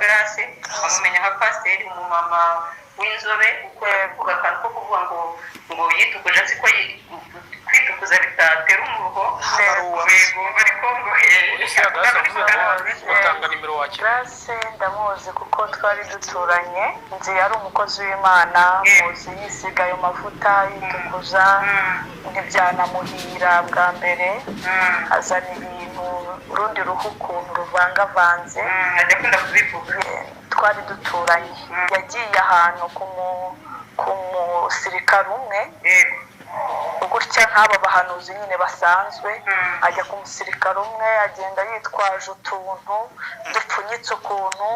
Grace amumenya nka pasiteri umumama w'inzobe uvuga akantu ko kuvuga ngo yitukuje siko kwitukuza bitatera umuruho ariko ngo utanga nimero wakira. Grace ndamuzi kuko twari duturanye, nzi yari umukozi w'Imana, muzi yisiga ayo mavuta yitukuza ntibyanamuhira bwa mbere, azana ibintu urundi ruhu ukuntu ruvangavanze, ajya akunda kubivuga. twari duturanye, yagiye ahantu ku musirikare umwe gutya nk'aba bahanuzi nyine basanzwe, ajya ku musirikare umwe agenda yitwaje utuntu dupfunyitse ukuntu,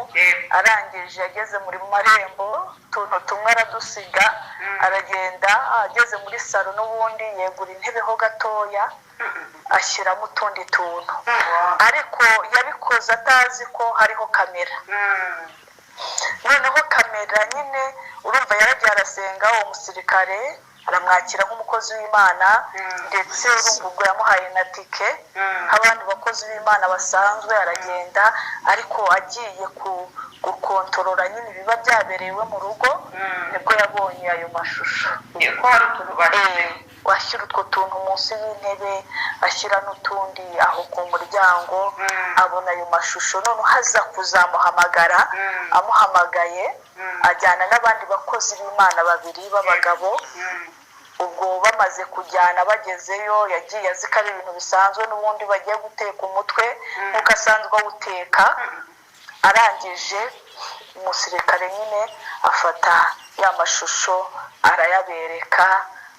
arangije ageze muri marembo utuntu tumwe aradusiga, aragenda ageze muri salo n'ubundi yegura intebe ho gatoya ashyiramo utundi tuntu, ariko yabikoze atazi ko hariho kamera. Noneho kamera nyine urumva yaragiye arasenga, uwo musirikare aramwakira nk'umukozi w'Imana, ndetse urumva ubwo yamuhaye na tike nk'abandi bakozi b'Imana basanzwe, aragenda ariko agiye gukontorora nyine ibiba byaberewe mu rugo, nibwo yabonye ayo mashusho. Ko hari utuntu washyira utwo tuntu munsi y'intebe, ashyira n'utundi aho ku muryango, abona ayo mashusho. None haza kuzamuhamagara, amuhamagaye ajyana n'abandi bakozi b'Imana babiri b'abagabo. Ubwo bamaze kujyana bagezeyo, yagiye azi ko ari ibintu bisanzwe n'ubundi bagiye guteka umutwe nk'uko asanzwe awuteka. Arangije umusirikare nyine afata ya mashusho arayabereka,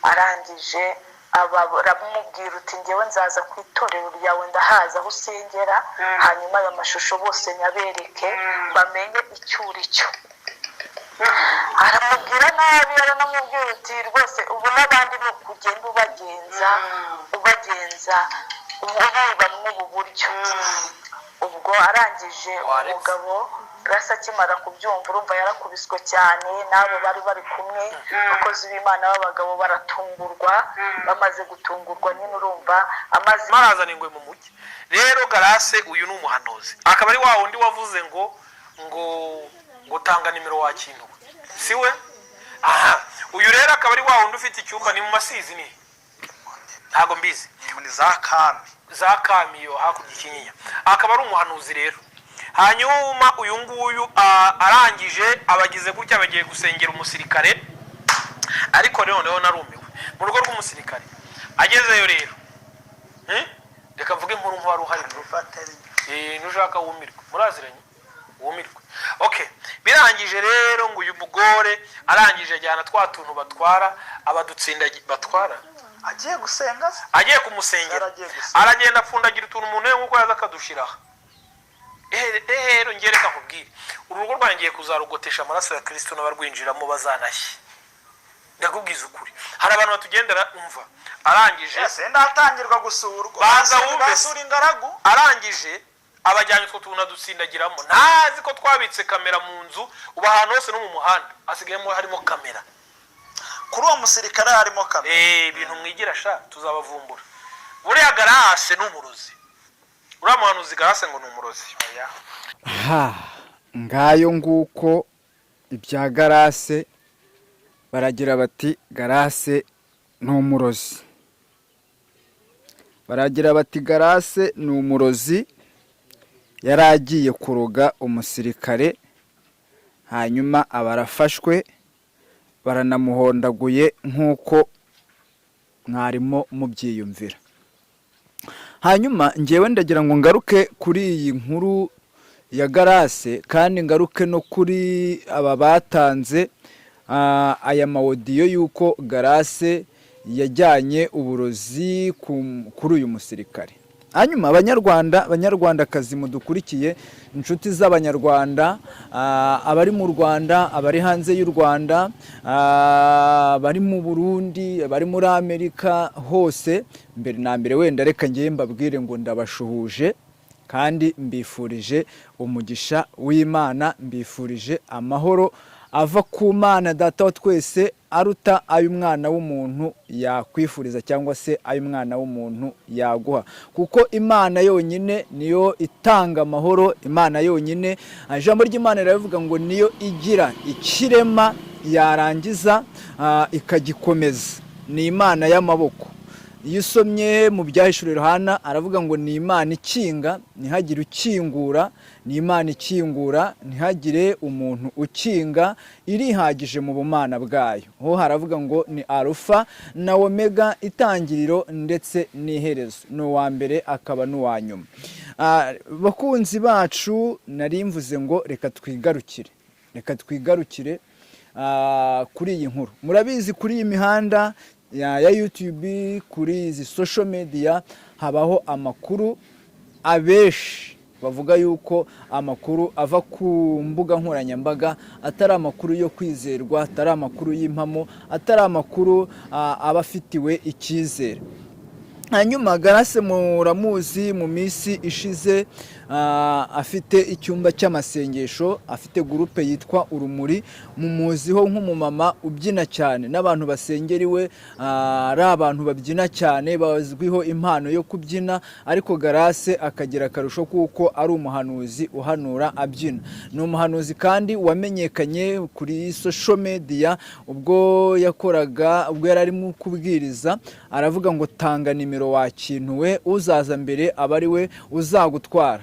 arangije aramubwira uti ngewe nzaza ku itorero ryawe ndahaza aho usengera, hanyuma ayo mashusho bose nyabereke bamenye icyo uri cyo. Aramubwira nabi, aranamubwira uti rwose ubu n'abandi ni ukugenda ubagenza ubiba mu buryo. Ubwo arangije umugabo Grace akimara kubyumva, urumva yarakubiswe cyane, n'abo bari bari kumwe abakozi b'Imana b'abagabo baratungurwa. Bamaze gutungurwa nyine urumva amazi marazana ingwe mu mujyi. Rero Grace uyu ni umuhanuzi, akaba ari wa wundi wavuze ngo tanga nimero wakintu siwe. Aha, uyu rero akaba ari wa wundi ufite icyumba ni mu Masizi, ni ntago mbizi, ni za Kami yo hakurya Kinyinya. Akaba ari umuhanuzi rero. Hanyuma uyu nguyu arangije abagize gutya, bagiye gusengera umusirikare, ariko noneho narumiwe mu rugo rw'umusirikare. Agezeyo rero reka mvuge inkuru nk'uwari uhari nushaka wumirwe, muraziranye wumirwe. Okay, birangije rero ngo uyu mugore arangije ajyana twa tuntu batwara abadutsinda batwara, agiye gusenga, agiye kumusengera, aragenda apfundagira utuntu umuntu nk'uko yaza akadushiraho. Rero ngereka nkubwire, urugo rwangiye kuzarugotesha amaraso ya Kristo n'abarwinjiramo bazanashye. Ndakubwiza ukuri, hari abantu batugendera umva. Arangije ndatangirwa gusurwa, baza wumve ingaragu. Arangije abajyanye two tuntu dutsindagiramo, ntazi ko twabitse kamera mu nzu, uba ahantu hose no mu muhanda hasigayemo harimo kamera. Kuri uwo musirikare harimo kamera. Ibintu mwigira sha tuzabavumbura. Buriya Grace n'umurozi, uriya muhanuzi Grace ngo ni umurozi. Ngayo nguko ibya Grace, baragira bati Grace ni umurozi, baragira bati Grace ni umurozi. Yari agiye kuroga umusirikare, hanyuma abarafashwe baranamuhondaguye nk'uko mwarimo mubyiyumvira. Hanyuma ngewe ndagira ngo ngaruke kuri iyi nkuru ya Grace, kandi ngaruke no kuri aba batanze aya mawodiyo y'uko Grace yajyanye uburozi kuri uyu musirikare. Hanyuma abanyarwandakazi mudukurikiye, inshuti z'abanyarwanda, abari mu Rwanda, abari hanze y'u Rwanda, abari mu Burundi, abari muri Amerika hose, mbere na mbere wenda reka ngiye mbabwire ngo ndabashuhuje kandi mbifurije umugisha w'Imana, mbifurije amahoro ava ku Mana Data wa twese. aruta ay'umwana w'umuntu yakwifuriza cyangwa se ay'umwana w'umuntu yaguha, kuko Imana yonyine niyo itanga amahoro. Imana yonyine, ijambo ry'Imana riravuga ngo niyo igira ikirema yarangiza ikagikomeza. Ni Imana y'amaboko. Iyo usomye mu byahishuriwe Yohana aravuga ngo ni Imana ikinga ntihagire ukingura, ni Imana ikingura ntihagire umuntu ukinga, irihagije mu bumana bwayo. Ho haravuga ngo ni Alufa na Omega, itangiriro ndetse n'iherezo, ni uwa mbere akaba n'uwa nyuma. Bakunzi bacu, nari mvuze ngo reka twigarukire kuri iyi nkuru. Murabizi kuri iyi mihanda ya YouTube, kuri izi social media habaho amakuru, abeshi bavuga yuko amakuru ava ku mbuga nkoranyambaga atari amakuru yo kwizerwa, atari amakuru y'impamo, atari amakuru aba afitiwe icyizere. Hanyuma Grace muramuzi, mu minsi ishize afite icyumba cy'amasengesho, afite groupe yitwa Urumuri. Mumuziho nk'umumama ubyina cyane, n'abantu basengeriwe ari abantu babyina cyane, bazwiho impano yo kubyina. Ariko Grace akagira akarusho kuko ari umuhanuzi uhanura abyina. Ni umuhanuzi kandi wamenyekanye kuri social media ubwo yari arimo kubwiriza, aravuga ngo tanga nimero wakintuwe, uzaza mbere aba ari we uzagutwara.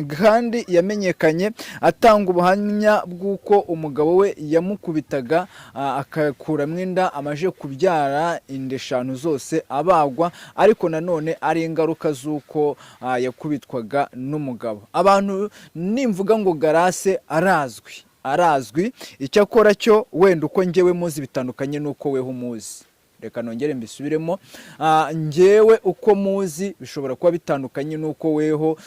Kandi yamenyekanye atanga ubuhamya bw'uko umugabo we yamukubitaga akakuramo inda, amaje kubyara inda 5 zose abagwa, ariko nanone ari ingaruka z'uko yakubitwaga n'umugabo. Abantu nimvuga ngo Grace arazwi, icyo akora cyo wenda uko njyewe muzi bitandukanye n'uko weho umuzi. Reka nongere mbisubiremo, njyewe uko muzi bishobora kuba bitandukanye n'uko weho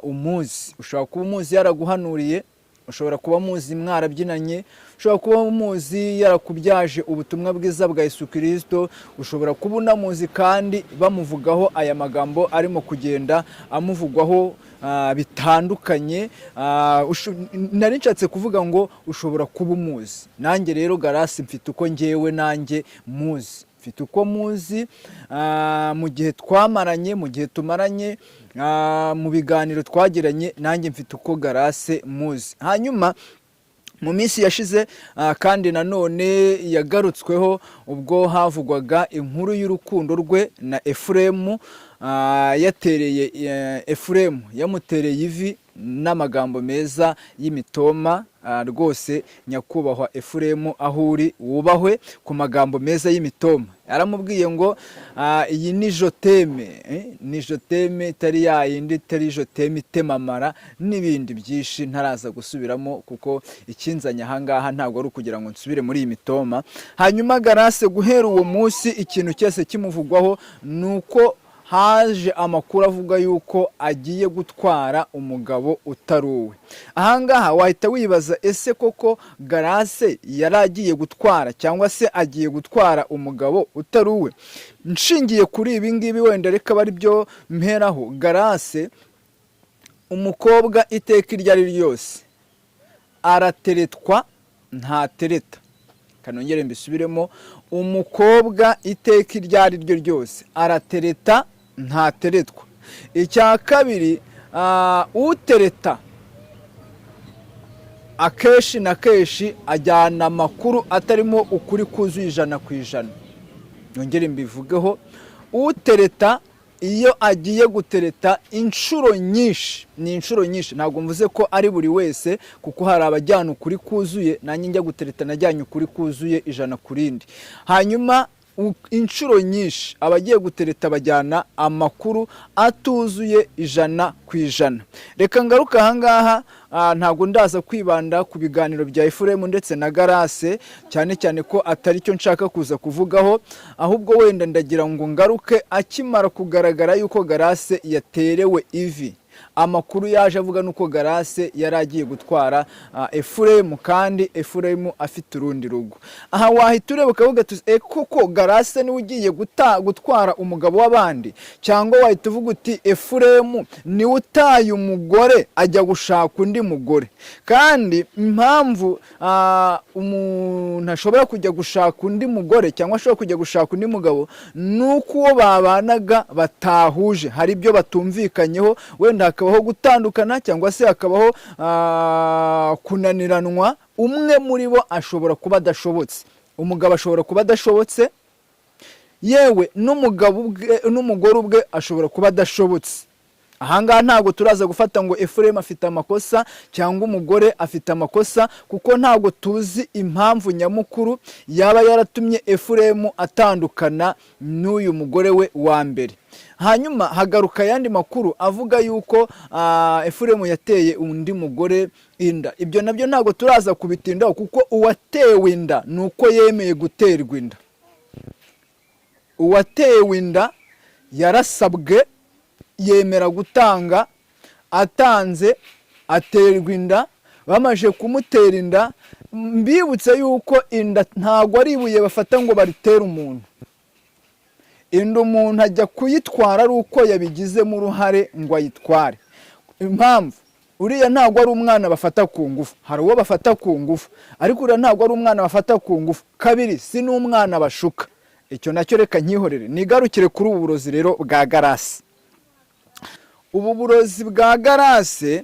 umuzi. Ushobora kuba umuzi yaraguhanuriye, ushobora kuba muzi mwarabyinanye, ushobora kuba muzi yarakubyaje ubutumwa bwiza bwa Yesu Kristo, ushobora kuba unamuzi kandi bamuvugaho aya magambo arimo kugenda amuvugwaho bitandukanye. Nari nshatse kuvuga ngo ushobora kuba umuzi. Nanjye rero Grace mfite uko njyewe nanjye muzi, mfite uko muzi mu gihe twamaranye, mu gihe tumaranye, mu biganiro twagiranye, nanjye mfite uko Grace muzi. Hanyuma mu minsi yashize kandi nanone yagarutsweho ubwo havugwaga inkuru y'urukundo rwe na Efuremu. Yatereye Efuremu, yamutereye ivi n'amagambo meza y'imitoma. Rwose nyakubahwa Efuremu aho uri wubahwe ku magambo meza y'imitoma. Yaramubwiye ngo iyi ni joteme, itari yayindi, itari joteme itemamara n'ibindi byinshi ntaraza gusubiramo, kuko ikinzanya ahangaha ntabwo ari ukugira ngo nsubire muri iyi mitoma. Hanyuma Grace guhera uwo munsi ikintu cyose kimuvugwaho nuko haje amakuru avuga yuko agiye gutwara umugabo utaruwe. Ahangaha wahita wibaza, ese koko Grace yari agiye gutwara cyangwa se agiye gutwara umugabo utaruwe? Nshingiye kuri ibi ngibi wenda reka bari byo mperaho. Grace umukobwa iteka iryo ari ryose arateretwa ntatereta. Kanongere mbisubiremo, umukobwa iteka iryo ari ryo ryose aratereta ntateretwa. Icya kabiri, utereta akenshi na kenshi ajyana amakuru atarimo ukuri kuzuye 100%. Nongere mbivugeho, utereta iyo agiye gutereta inshuro nyinshi, ni inshuro nyinshi. Ntabwo mvuze ko ari buri wese, kuko hari abajyana ukuri kuzuye, nanjye njya gutereta najyanye ukuri kuzuye 100%. Hanyuma inshuro nyinshi abagiye gutereta bajyana amakuru atuzuye 100%. Reka ngaruka ahangaha, ntabwo ndaza kwibanda ku biganiro bya Efuremu ndetse na Grace, cyane cyane ko atari cyo nshaka kuza kuvugaho, ahubwo wenda ndagira ngo ngaruke akimara kugaragara yuko Grace yaterewe ivi. amakuru yaje avuga nuko Garase yari agiye gutwara Efuremu, kandi Efuremu afite urundi rugo. Aha wahita ureba ukavuga ati koko Garase niwe ugiye gutwara umugabo w'abandi, cyangwa wahita uvuga uti Efuremu niwe utaye umugore ajya gushaka undi mugore. Kandi impamvu umuntu ashobora kujya gushaka undi mugore cyangwa ashobora kujya gushaka undi mugabo nuko uwo babanaga batahuje, hari ibyo batumvikanyeho, wenda hakabaho gutandukana cyangwa se hakabaho kunaniranwa. Umwe muri bo ashobora kuba adashobotse, umugabo ashobora kuba adashobotse, yewe n'umugore ubwe ashobora kuba adashobotse. Ahangaha ntabwo turaza gufata ngo Efuremu afite amakosa cyangwa umugore afite amakosa, kuko ntabwo tuzi impamvu nyamukuru yaba yaratumye Efuremu atandukana n'uyu mugore we wa mbere. Hanyuma hagaruka ayandi makuru avuga yuko Efuremu yateye undi mugore inda. Ibyo nabyo ntabwo turaza kubitindaho, kuko uwatewe inda ni uko yemeye guterwa inda. Uwatewe inda yarasabwe, yemera gutanga, atanze, aterwa inda. Bamaze kumutera inda, mbibutse yuko inda ntabwo ari ibuye bafata ngo baritere umuntu. Inda umuntu ajya kuyitwara ari uko yabigizemo uruhare ngo ayitware. Impamvu uriya ntabwo ari umwana bafata ku ngufu, hari uwo bafata ku ngufu, ariko uriya ntabwo ari umwana bafata ku ngufu. Kabiri, si n'umwana bashuka. Icyo nacyo reka nkihorere, nigarukire kuri ubu burozi rero bwa Garase. Ubu burozi bwa Garase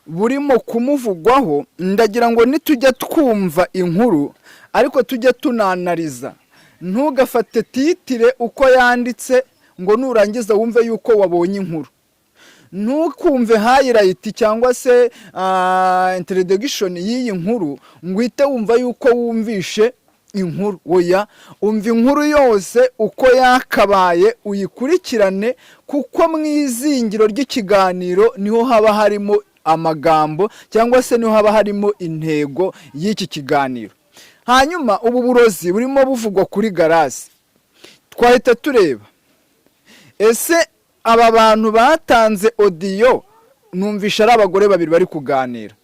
burimo kumuvugwaho, ndagira ngo nitujya twumva inkuru ariko tujye tunanariza. Ntugafate titire uko yanditse ngo nurangiza wumve yuko wabonye inkuru. Ntukumve highlight cyangwa se introduction y'iyi nkuru ngo uhite wumva yuko wumvishe inkuru. Oya, umva inkuru yose uko yakabaye, uyikurikirane, kuko mu izingiro ry'ikiganiro niho haba harimo amagambo cyangwa se niho haba harimo intego y'iki kiganiro. Hanyuma ubu burozi burimo buvugwa kuri Garase, twahita tureba ese aba bantu batanze audio, numvisha ari abagore babiri bari kuganira.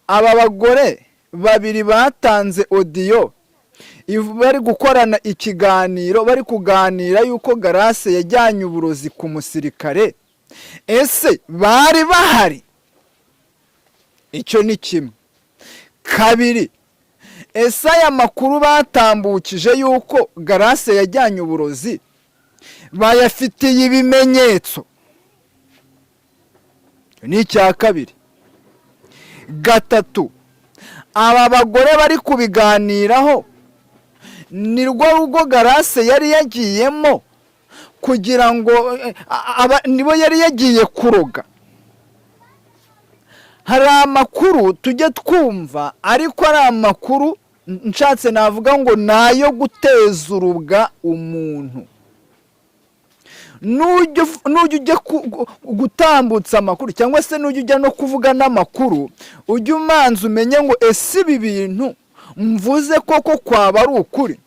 Aba bagore babiri batanze audio bari gukorana ikiganiro, bari kuganira yuko Garase yajyanye uburozi ku musirikare. Ese bari bahari? Icyo ni kimwe. Kabiri, ese aya makuru batambukije yuko Garase yajyanye uburozi bayafitiye ibimenyetso? Ni icya kabiri. Gatatu, aba bagore bari kubiganiraho ni rwo rugo Garase yari yagiyemo kugira ngo nibo yari yagiye kuroga? Hari amakuru tujye twumva, ariko ari amakuru nshatse navuga ngo nayo guteza urubwa umuntu. Nujya ujya gutambutsa amakuru cyangwa se nujya ujya no kuvuga n'amakuru, ujye umanza umenye ngo ese ibi bintu mvuze koko kwaba ari ukuri.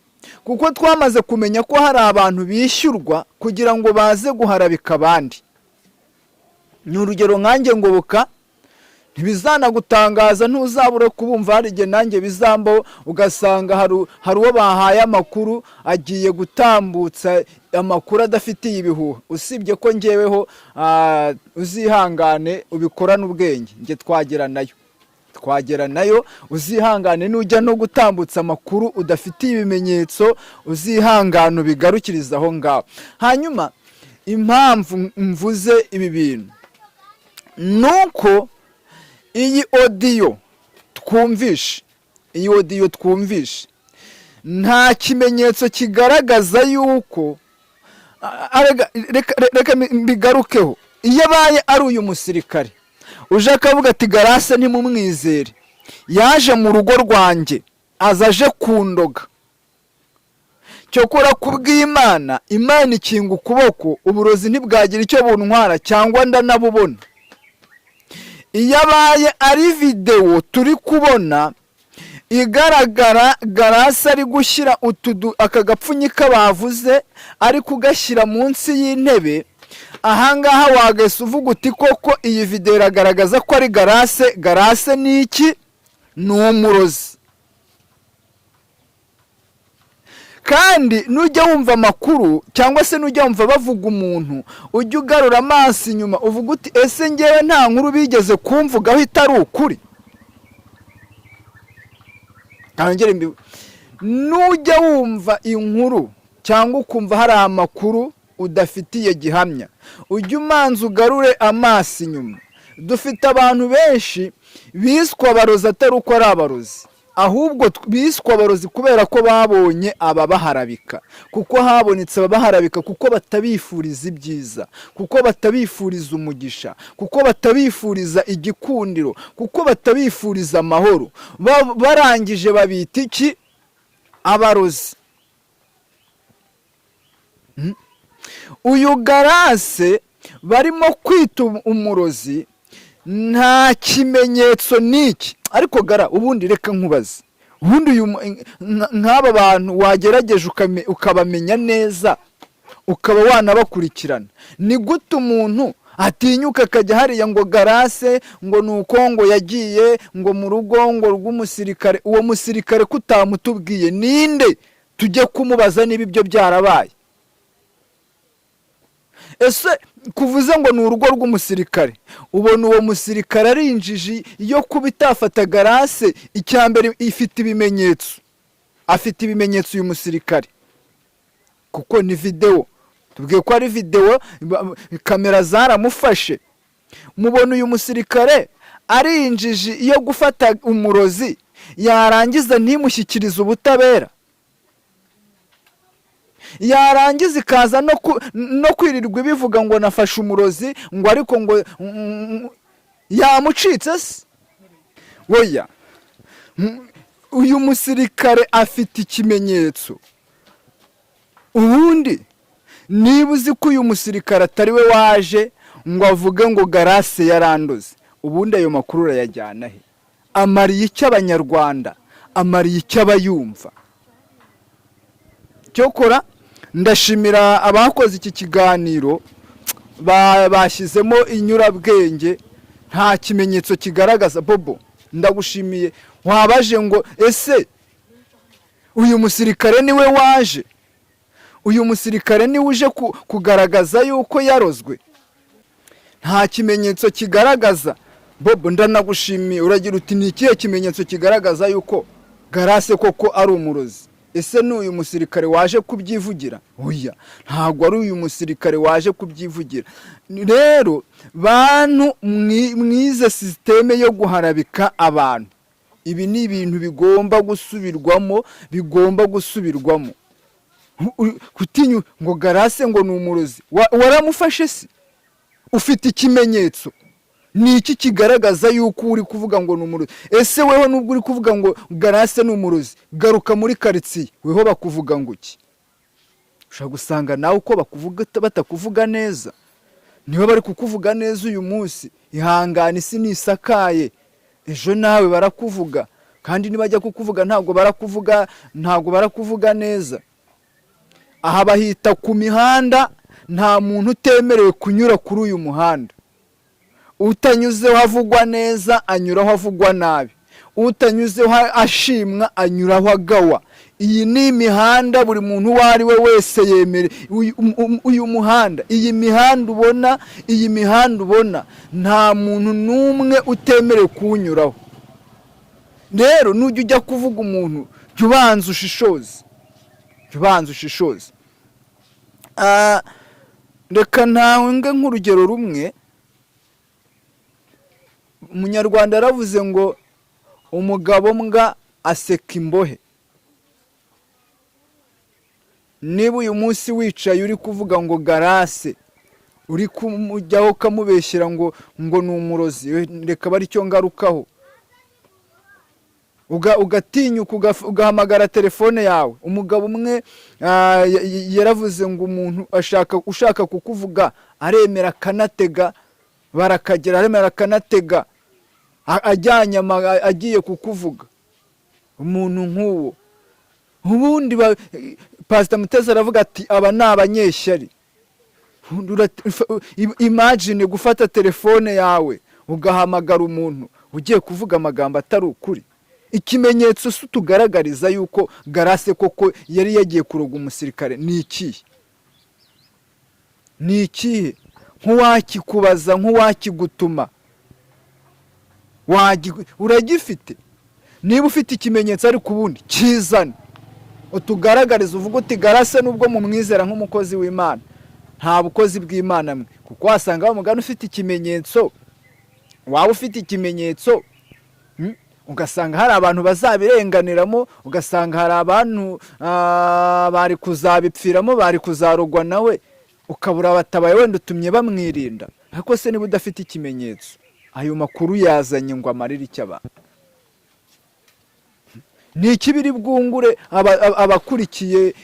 Kuko twamaze kumenya ko hari abantu bishyurwa kugira ngo baze guharabika abandi. Ni urugero nkanjye Ngoboka, ntibizanagutangaza, ntuzabure kubumva hari igihe nanjye bizambaho, ugasanga hari uwo bahaye amakuru agiye gutambutsa amakuru adafitiye ibihuha. Usibye ko ngeweho uzihangane ubikorana ubwenge, nge twagera nayo uzihangane, nujya no gutambutsa amakuru udafitiye ibimenyetso uzihangane ubigarukiriza aho ngaho. Hanyuma impamvu mvuze ibi bintu nuko iyi audio twumvishe nta kimenyetso kigaragaza yuko, reka mbigarukeho, iyo abaye ari uyu musirikare uje akavuga ati Garase ntimumwizere, yaje mu rugo rwanjye aza aje kundoga, cyokora kubw'Imana, Imana ikinga ukuboko, uburozi ntibwagira icyo buntwara cyangwa ndanabubona. Iyo abaye ari videwo turi kubona igaragara Garase ari gushyira aka gapfunyika bavuze ari kugashyira munsi y'intebe, ahangaha wagese uvuga uti koko iyi video iragaragaza ko ari Grace. Grace ni iki? Ni umurozi. Kandi nujya wumva amakuru cyangwa se nujya wumva bavuga umuntu, ujya ugarura amaso inyuma uvuga uti ese ngewe nta nkuru bigeze kumvugaho itari ukuri. Nujya wumva inkuru cyangwa ukumva hari amakuru udafitiye gihamya, ujya umanza ugarure amaso inyuma. Dufite abantu benshi biswa abarozi atari uko ari abarozi, ahubwo biswa abarozi kubera ko babonye ababaharabika, kuko habonetse ababaharabika, kuko batabifuriza ibyiza, kuko batabifuriza umugisha, kuko batabifuriza igikundiro, kuko batabifuriza amahoro. Barangije babita iki? Abarozi. Uyu Grace barimo kwita umurozi nta kimenyetso niki. Ariko gara ubundi reka nkubaze, ubundi nk'aba bantu wagerageje ukabamenya neza, ukaba wanabakurikirana, ni gute umuntu atinyuka akajya hariya ngo Grace ngo nuko ngo yagiye ngo mu rugo ngo rw'umusirikare? Uwo musirikare kutamutubwiye ninde tujye kumubaza niba ibyo byarabaye? Ese kuvuze ngo ni urugo rw'umusirikare, ubona uwo musirikare ari injiji yo kuba itafata Grace? Icyambere ifite ibimenyetso, afite ibimenyetso uyu musirikare, kuko ni video, tubwiye ko ari video, kamera zaramufashe. Mubona uyu musirikare ari injiji yo gufata umurozi yarangiza ntimushyikirize ubutabera, yarangiza ikaza no kwirirwa bivuga ngo nafashe umurozi ngo ariko ngo yamucitse se? Oya, uyu musirikare afite ikimenyetso. Ubundi niba uzi ko uyu musirikare atari we waje ngo avuge ngo Grace yarandoze, ubundi ayo makuru urayajyana he? Amariye icyo Abanyarwanda? Amariye icyo abayumva? Cyokora ndashimira abakoze iki kiganiro, bashyizemo inyurabwenge, nta kimenyetso kigaragaza. Bobo, ndagushimiye. Wabaje ngo ese uyu musirikare niwe waje? Uyu musirikare niwe uje kugaragaza yuko yarozwe? Nta kimenyetso kigaragaza. Bobo, ndanagushimiye. Uragira uti ni ikihe kimenyetso kigaragaza yuko Grace koko ari umurozi? Ese ni uyu musirikare waje kubyivugira? Oya, ntabwo ari uyu musirikare waje kubyivugira. Rero bantu mwize systeme yo guharabika abantu, ibi ni ibintu bigomba gusubirwamo. Kutinyu ngo Grace ngo ni umurozi, waramufashe se? Ufite ikimenyetso? Ni iki kigaragaza yuko uri kuvuga ngo ni umurozi? Ese weho nubwo uri kuvuga ngo Grace ni umurozi, garuka muri quartier, weho bakuvuga ngo iki? Ushaka gusanga nawe uko bakuvuga batakuvuga neza. Niho bari kukuvuga neza uyu munsi, ihangane isi nisakaye, ejo nawe barakuvuga, kandi nibajya kukuvuga ntago barakuvuga neza. Aha bahita ku mihanda, nta muntu utemerewe kunyura kuri uyu muhanda. Utanyuzeho havugwa neza anyuraho havugwa nabi, utanyuzeho ashimwa anyuraho agawa. Iyi ni imihanda buri muntu uwo ari we wese yemere. Uyu muhanda, iyi mihanda ubona nta muntu n'umwe utemerewe kuwunyuraho. Rero nujya ujya kuvuga umuntu, jya ubanza ushishoze. Reka ntange nk'urugero rumwe. Umunyarwanda yaravuze ngo umugabo mbwa aseka imbohe. Niba uyu munsi wicaye uri kuvuga ngo Grace, uri kumujyaho kamubeshyira ngo ni umurozi, reka bari cyo ngarukaho, ugatinyuka ugahamagara telefone yawe. Umugabo umwe yaravuze ngo umuntu ushaka kukuvuga aremera kanatega, barakagera aremera akanatega, ajyanye agiye kukuvuga. Umuntu nk'uwo ubundi Pastor Mutesi aravuga ati aba ni abanyeshyari. imagine gufata telefone yawe ugahamagara umuntu ugiye kuvuga amagambo atari ukuri. Ikimenyetso se tugaragariza yuko Grace koko yari yagiye kuroga umusirikare ni ikihe? Ni ikihe? Nk'uwakikubaza, nk'uwakigutuma uragifite? Niba ufite ikimenyetso ariko ubundi kizane utugaragariza, uvuga uti Grace nubwo mu mwizera nk'umukozi w'Imana nta bukozi bw'Imana mwe, kuko wasanga bamugana ufite ikimenyetso, waba ufite ikimenyetso ugasanga hari abantu bazabirenganiramo, ugasanga hari abantu bari kuzabipfiramo, bari kuzarogwa nawe, ukabura batabaye wenda utumye bamwirinda. Ariko se niba udafite ikimenyetso, ayo makuru yazanye ngo amarire icyo abantu? Ni iki biri bwungure abakurikiye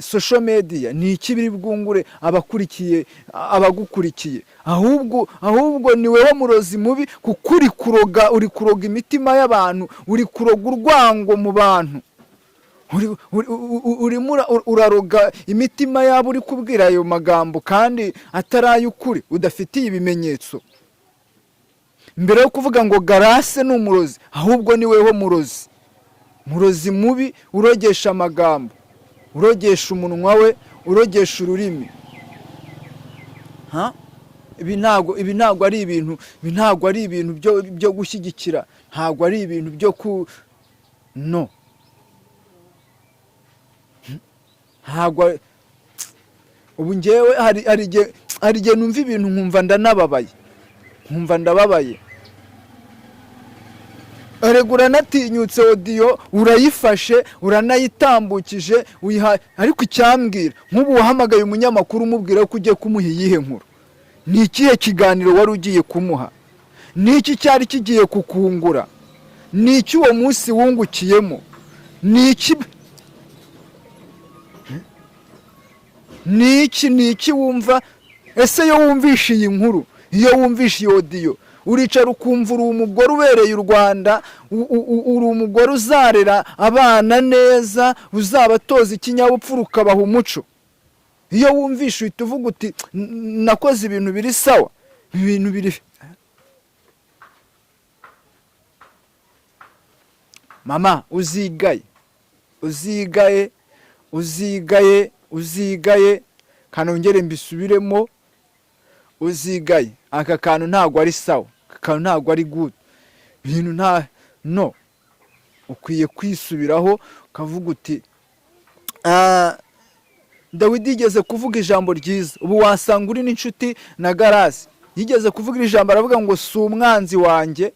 social media? Ni iki biri bwungure abakurikiye abagukurikiye? Ahubwo ni wewe murozi mubi, kuko uri kuroga imitima y'abantu, uri kuroga urwango mu bantu, urimo uraroga imitima yabo, uri kubwira ayo magambo kandi atari ay'ukuri, udafitiye ibimenyetso. Mbere yo kuvuga ngo Grace ni umurozi, ahubwo ni wewe murozi mubi, urogesha amagambo, urogesha umunwa we, urogesha ururimi. Ibi ntago ari ibintu byo gushyigikira, ntago ari ibintu byo no, ntago. Ubu ngewe hari igihe numva ibintu nkumva ndababaye. Aregura natinyutse audio urayifashe, uranayitambukije, ariko icyambwira nk'ubu wahamagaye umunyamakuru umubwira ko ugiye kumuha iyihe nkuru? Ni ikihe kiganiro wari ugiye kumuha? Ni iki cyari kigiye kukungura? Ni iki uwo munsi wungukiyemo? Ni iki wumva? Ese iyo wumvishe iyi nkuru, iyo wumvishe iyo audio, uricara ukumva uri umugore ubereye u Rwanda, uri umugore uzarera abana neza, uzabatoza ikinyabupfura, ukabaha umuco. Iyo wumvishe uhita uvuga uti nakoze ibintu biri sawa, ibintu biri. Mama, uzigaye kanongere mbisubiremo, uzigaye. Aka kantu ntago ari sawa, aka kantu ntago ari good, ibintu no, ukwiye kwisubiraho ukavuga uti Dawidi yigeze kuvuga ijambo ryiza. Ubu wasanga uri n'inshuti na Grace, yigeze kuvuga ijambo aravuga ngo si umwanzi wanjye,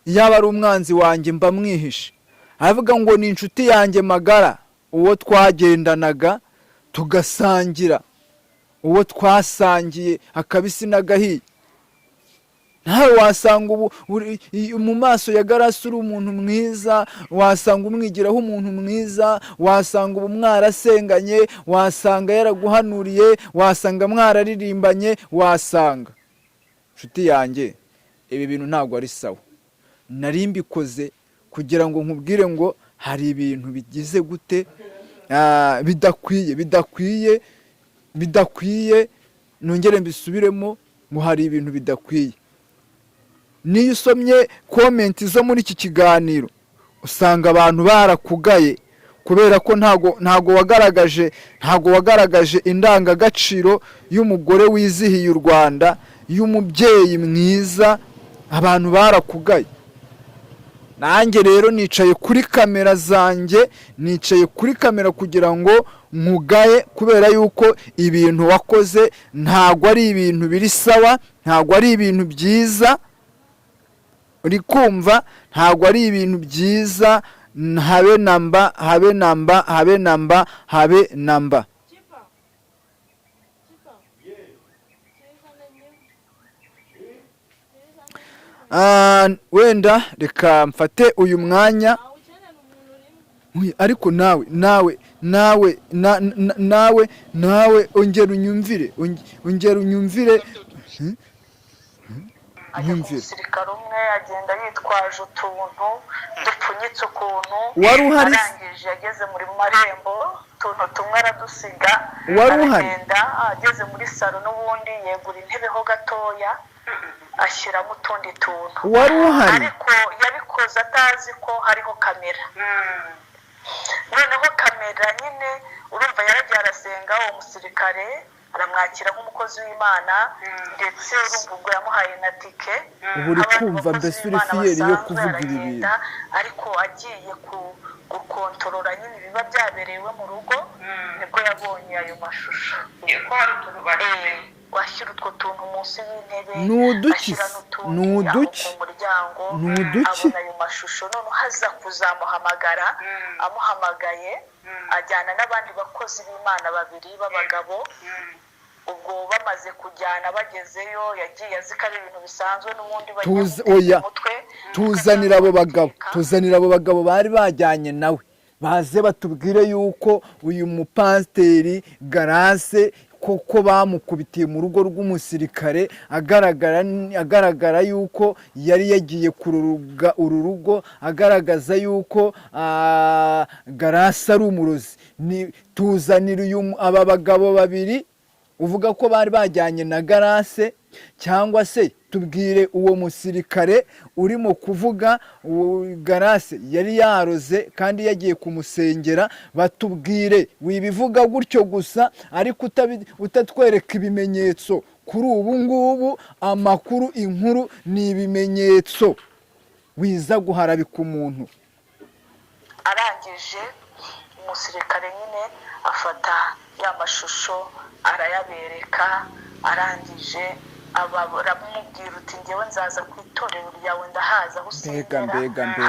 yaba ari umwanzi wanjye mba mwihishe. Aravuga ngo ni inshuti yanjye magara, uwo twagendanaga tugasangira, uwo twasangiye akabisi n'agahiye. Nawe wasanga ubu mu maso ya Grace uri umuntu mwiza, wasanga umwigiraho umuntu mwiza, wasanga ubu mwarasenganye, wasanga yaraguhanuriye, wasanga mwararirimbanye, wasanga. Nshuti yanjye, ibi bintu ntabwo ari sawa. Nari mbikoze kugira ngo nkubwire ngo hari ibintu bigize gute, bidakwiye, nongere mbisubiremo ngo hari ibintu bidakwiye. Niyo usomye comment zo muri iki kiganiro, usanga abantu barakugaye kubera ko ntago wagaragaje indangagaciro y'umugore wizihiye u Rwanda, y'umubyeyi mwiza. Abantu barakugaye. Nanjye rero nicaye kuri kamera zanjye, nicaye kuri kamera kugira ngo nkugaye, kubera yuko ibintu wakoze ntago ari ibintu biri sawa, ntago ari ibintu byiza. Uri kumva? Ntago ari ibintu byiza, habe namba. Wenda reka mfate uyu mwanya, ariko nawe ongera unyumvire. Ajya ku musirikare umwe agenda yitwaje utuntu dupfunyitse ukuntu, wari uhari? arangije ageze muri marembo utuntu tumwe aradusiga, wari uhari aragenda ageze muri salo n'ubundi yegura intebe ho gatoya ashyiramo utundi tuntu wari uhari ariko yabikoze atazi ko hariho kamera noneho kamera nyine urumva yaragiye arasenga uwo musirikare aramwakira nk'umukozi w'Imana ndetse urumva ubwo yamuhaye na tike ubu uri kumva mbese uri fiyeri yo kuvuga ibi bintu ariko agiye gukontorora nyine ibiba byaberewe mu rugo nibwo yabonye ayo mashusho washyira utwo tuntu munsi y'intebe ashyira n'utundi ku muryango abona ayo mashusho none haza kuzamuhamagara amuhamagaye ajyana n'abandi bakozi b'Imana babiri b'abagabo ubwo bamaze kujyana bagezeyo yagiye azi ko ari ibintu bisanzwe n'ubundi oya tuzanira abo bagabo bari bajyanye nawe baze batubwire yuko uyu mupasiteri Grace koko bamukubitiye mu rugo rw'umusirikare agaragara yuko yari yagiye kururuga uru rugo agaragaza yuko Grace ari umurozi tuzanira aba bagabo babiri uvuga ko bari bajyanye na Grace cyangwa se tubwire uwo musirikare urimo kuvuga Grace yari yaroze kandi yagiye kumusengera batubwire wibivuga gutyo gusa ariko utatwereka ibimenyetso kuri ubu ngubu amakuru inkuru ni ibimenyetso wiza guharabika umuntu arangije umusirikare nyine afata ya mashusho arayabereka arangije baramubwira uti ngewe nzaza ku itorero ryawe ndahaza aho usengera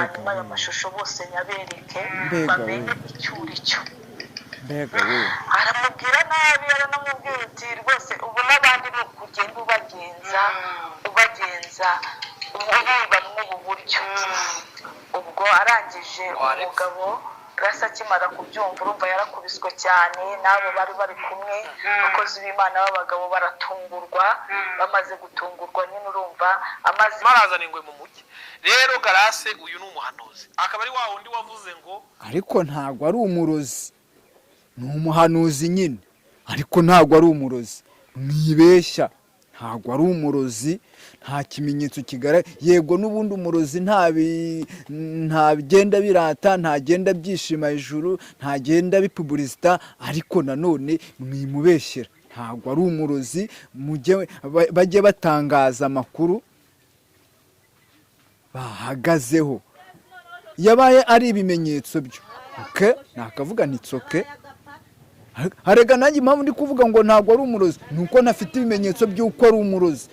hanyuma ayo mashusho bose nyabereke bamenye icyo uri cyo aramubwira nabi aranamubwira uti rwose ubu n'abandi ni ukugenda ubagenza ubiba mw'ubu buryo ubwo arangije umugabo Grace akimara kubyumva urumva yarakubiswe cyane n'abo bari bari kumwe abakozi b'Imana b'abagabo baratungurwa bamaze gutungurwa nyine urumva amazi marazana ingwe mu mujyi rero Grace uyu ni umuhanuzi akaba ari wa wundi wavuze ngo ariko ntago ari umurozi ni umuhanuzi nyine ariko ntago ari umurozi mwibeshya ntago ari umurozi nta kimenyetso kigaragara yego n'ubundi umurozi ntabigenda birata ntagenda byishima hejuru ntagenda bipubulisita ariko nanone mwimubeshyera ntago ari umurozi bajye batangaza amakuru bahagazeho yabaye ari ibimenyetso byo nakavuga ntitsoke harega nanjye impamvu ndi kuvuga ngo ntago ari umurozi nuko ntafite ibimenyetso by'uko ari umurozi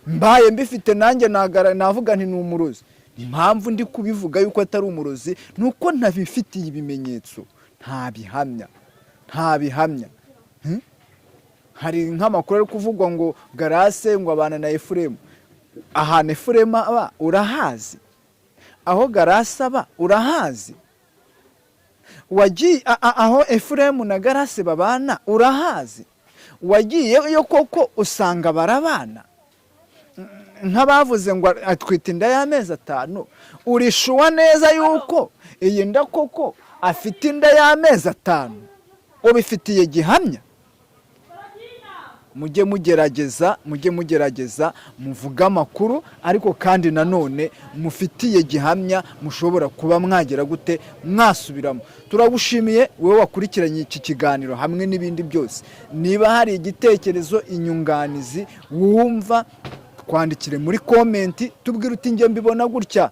mbaye mbifite nanjye navuga nti ni umurozi impamvu ndi kubivuga yuko atari umurozi nuko ntabifitiye ibimenyetso ntabihamya hari nk'amakuru ari kuvugwa ngo Grace ngo abana na Efuremu ahantu Efuremu aba urahazi aho Grace aba urahazi wagiye aho Efuremu na Grace babana urahazi wagiyeyo koko usanga barabana nk'abavuze ngo atwite inda y'amezi 5 urishuwa neza yuko iyi nda koko afite inda y'amezi 5 ubifitiye gihamya mujye mugerageza muvuga amakuru ariko kandi nanone mufitiye gihamya mushobora kuba mwagera gute mwasubiramo turagushimiye wowe wakurikiranye iki kiganiro hamwe n'ibindi byose niba hari igitekerezo inyunganizi wumva twandikire muri komenti tubwire uti nge mbibona gutya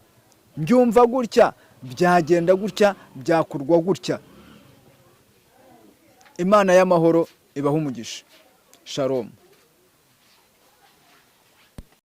mbyumva gutya byagenda gutya byakurwa gutya Imana y'amahoro ibaha umugisha Shalom.